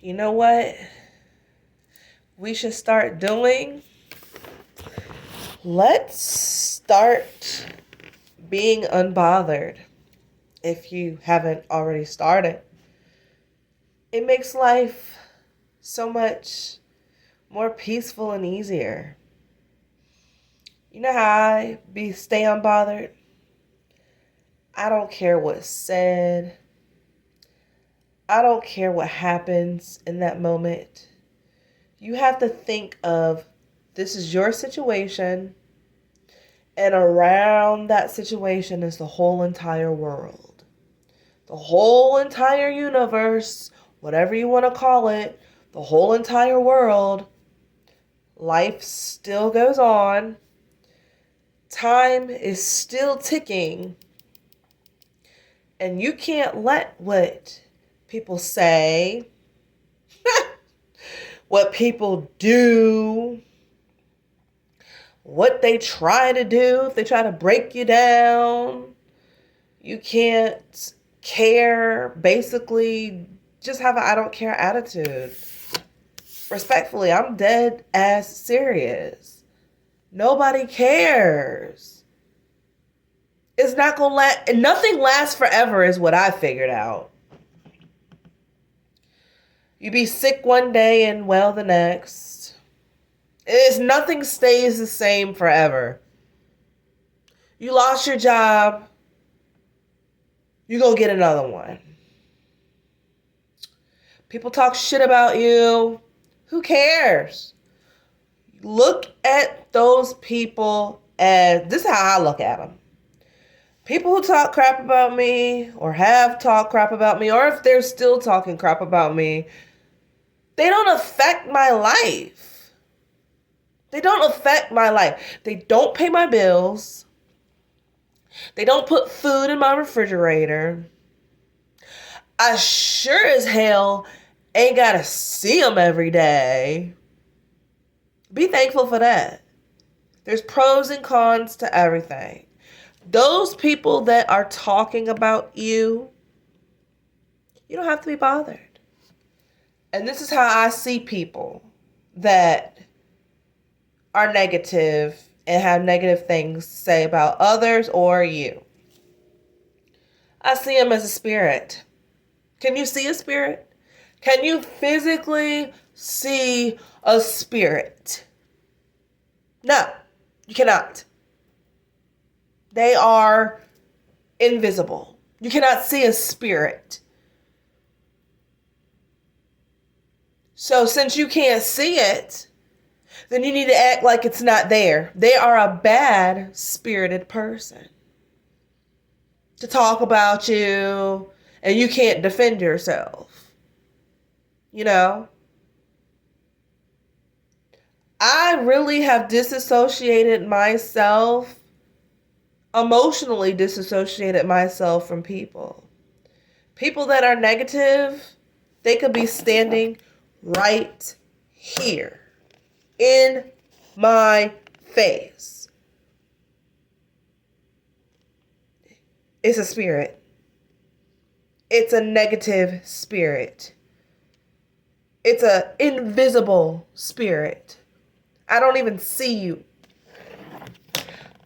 You know what we should start doing? Let's start being unbothered if you haven't already started. It makes life so much more peaceful and easier. You know how stay unbothered? I don't care what's said. I don't care what happens in that moment. You have to think of this is your situation, and around that situation is the whole entire world. The whole entire universe, whatever you want to call it, the whole entire world. Life still goes on. Time is still ticking. And you can't let what people say, what people do, what they try to do, if they try to break you down, you can't care. Basically, just have an I don't care attitude. Respectfully, I'm dead ass serious. Nobody cares. It's not gonna last. Nothing lasts forever is what I figured out. You be sick one day and well the next. Nothing stays the same forever. You lost your job, you go get another one. People talk shit about you. Who cares? Look at those people as, this is how I look at them. People who talk crap about me or have talked crap about me, or if they're still talking crap about me, they don't affect my life. They don't affect my life. They don't pay my bills. They don't put food in my refrigerator. I sure as hell ain't gotta see them every day. Be thankful for that. There's pros and cons to everything. Those people that are talking about you, you don't have to be bothered. And this is how I see people that are negative and have negative things to say about others or you. I see them as a spirit. Can you see a spirit? Can you physically see a spirit? No, you cannot. They are invisible. You cannot see a spirit. So since you can't see it, then you need to act like it's not there. They are a bad spirited person to talk about you, and you can't defend yourself. You know? I really have disassociated myself, emotionally disassociated myself from people. People that are negative, they could be standing right here in my face. It's a spirit. It's a negative spirit. It's an invisible spirit. I don't even see you.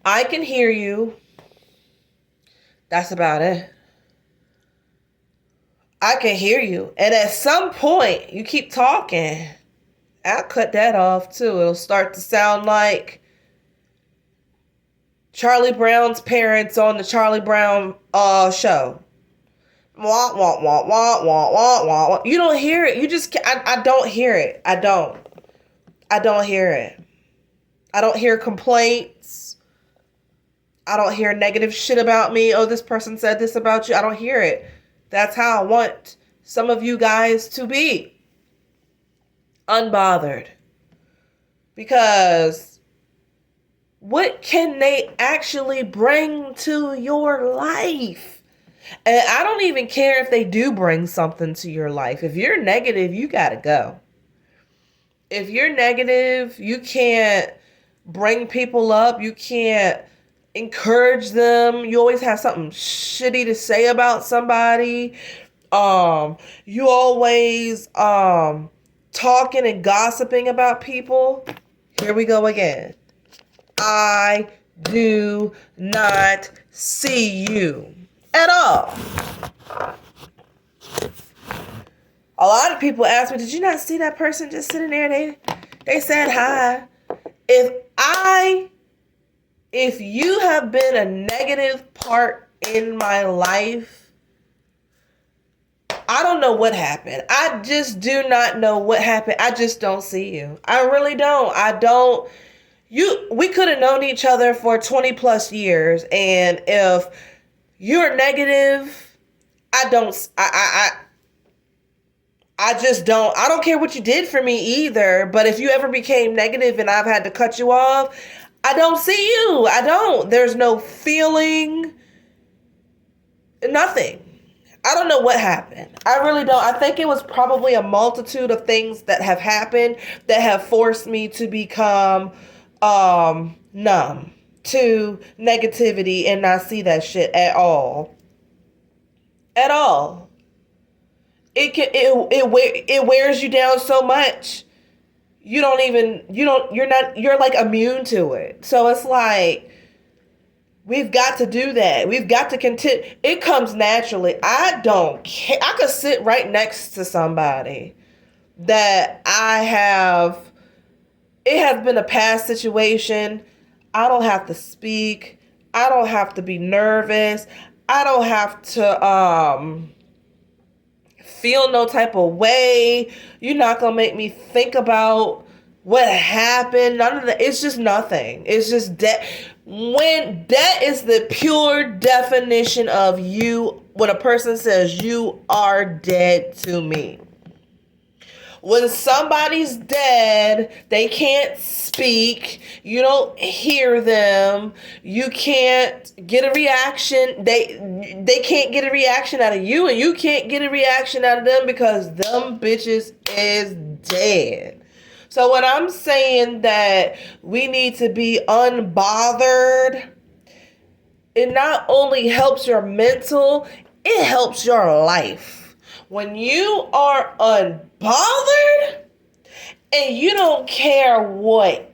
I can hear you. That's about it. I can hear you. And at some point, you keep talking, I'll cut that off too. It'll start to sound like Charlie Brown's parents on the Charlie Brown show. Wah, wah, wah, wah, wah, wah, wah. You don't hear it. You just, I don't hear it. I don't hear it. I don't hear complaints. I don't hear negative shit about me. Oh, this person said this about you. I don't hear it. That's how I want some of you guys to be. Unbothered. Because what can they actually bring to your life? And I don't even care if they do bring something to your life. If you're negative, you gotta go. If you're negative, you can't bring people up. You can't encourage them. You always have something shitty to say about somebody. You always talking and gossiping about people. Here we go again. I do not see you at all. A lot of people ask me, did you not see that person just sitting there? They said hi. If you have been a negative part in my life, I don't know what happened. I just do not know what happened. I just don't see you. I really don't. We could have known each other for 20 plus years. And if you're negative, I just don't. I don't care what you did for me either. But if you ever became negative and I've had to cut you off, I don't see you. I don't. There's no feeling. Nothing. I don't know what happened. I really don't. I think it was probably a multitude of things that have happened that have forced me to become numb to negativity and not see that shit at all. At all. It wears you down so much. You're like immune to it. So it's like, we've got to do that. We've got to continue. It comes naturally. I don't care. I could sit right next to somebody that it has been a past situation. I don't have to speak. I don't have to be nervous. I don't have to feel no type of way. You're not going to make me think about what happened. None of that. It's just nothing. It's just when that is the pure definition of you, when a person says you are dead to me. When somebody's dead, they can't speak, you don't hear them, you can't get a reaction, they can't get a reaction out of you, and you can't get a reaction out of them because them bitches is dead. So when I'm saying that we need to be unbothered, it not only helps your mental, it helps your life. When you are unbothered and you don't care what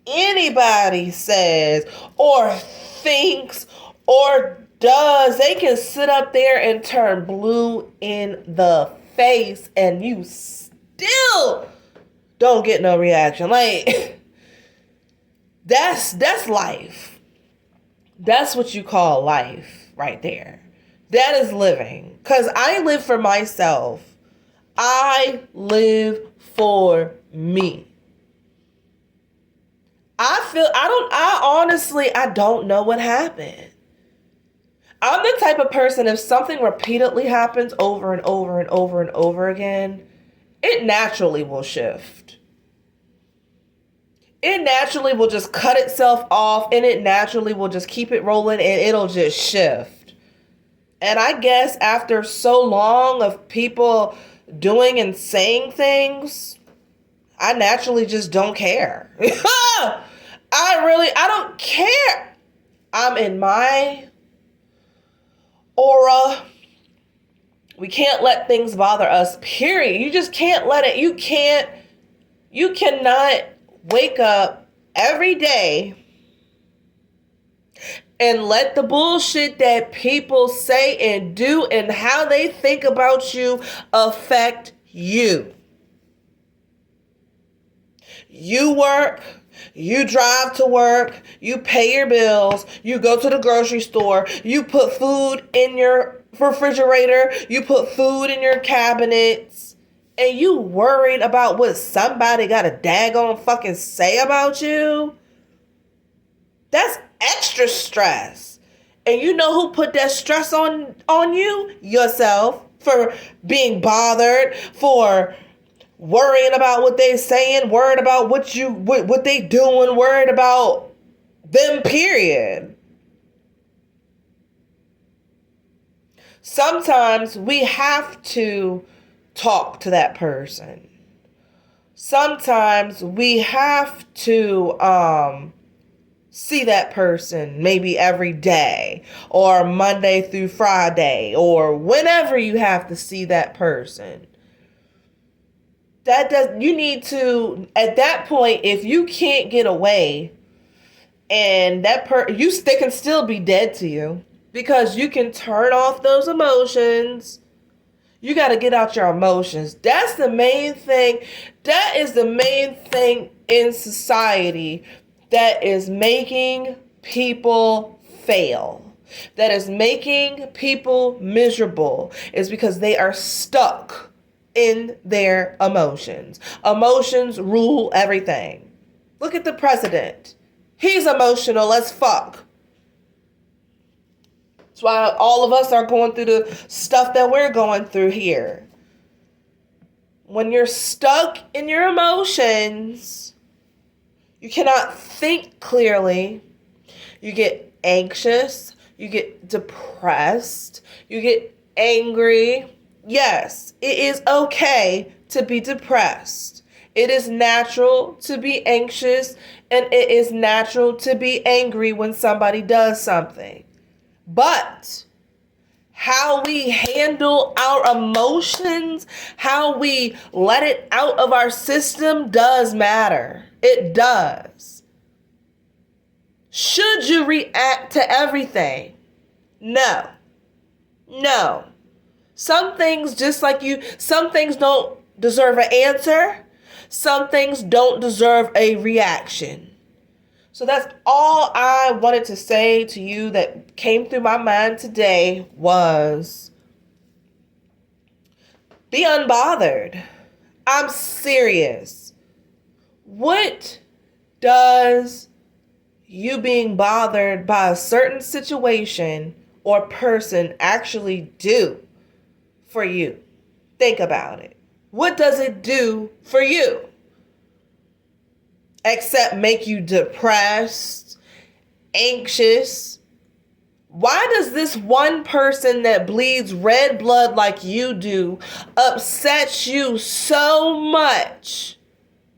anybody says or thinks or does, they can sit up there and turn blue in the face and you still don't get no reaction. Like, that's life. That's what you call life right there. That is living. Because I live for myself. I live for me. I honestly don't know what happened. I'm the type of person, if something repeatedly happens over and over and over and over again, it naturally will shift. It naturally will just cut itself off, and it naturally will just keep it rolling, and it'll just shift. And I guess after so long of people doing and saying things, I naturally just don't care. I don't care. I'm in my aura. We can't let things bother us, period. You just can't let it. You cannot wake up every day and let the bullshit that people say and do and how they think about you affect you. You work, you drive to work, you pay your bills, you go to the grocery store, you put food in your refrigerator, you put food in your cabinets, and you worried about what somebody got a daggone fucking say about you? That's extra stress. And you know who put that stress on you? Yourself. For being bothered, for worrying about what they saying, worried about what they doing, worried about them, period. Sometimes we have to talk to that person. Sometimes we have to see that person maybe every day or Monday through Friday or whenever you have to see that person. You need to, at that point, if you can't get away and they can still be dead to you because you can turn off those emotions. You got to get out your emotions. That's the main thing. That is the main thing in society that is making people fail. That is making people miserable, is because they are stuck in their emotions. Emotions rule everything. Look at the president. He's emotional as fuck. That's why all of us are going through the stuff that we're going through here. When you're stuck in your emotions, you cannot think clearly. You get anxious. You get depressed. You get angry. Yes, it is okay to be depressed. It is natural to be anxious, and it is natural to be angry when somebody does something. But how we handle our emotions, how we let it out of our system does matter. It does. Should you react to everything? No. No. Some things, some things don't deserve an answer. Some things don't deserve a reaction. So that's all I wanted to say to you that came through my mind today was be unbothered. I'm serious. What does you being bothered by a certain situation or person actually do for you? Think about it. What does it do for you? Except make you depressed, anxious. Why does this one person that bleeds red blood like you do upset you so much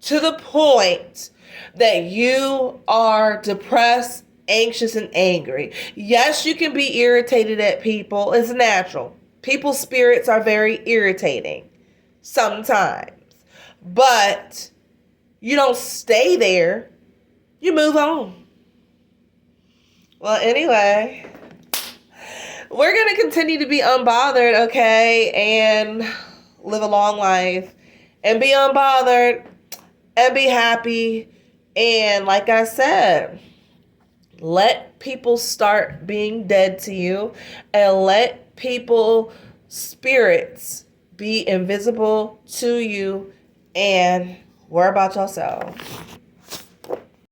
to the point that you are depressed, anxious, and angry? Yes, you can be irritated at people. It's natural. People's spirits are very irritating sometimes. But you don't stay there. You move on. Well, anyway, we're going to continue to be unbothered, okay? And live a long life. And be unbothered. And be happy. And like I said, let people start being dead to you. And let people's spirits be invisible to you. And worry about yourself.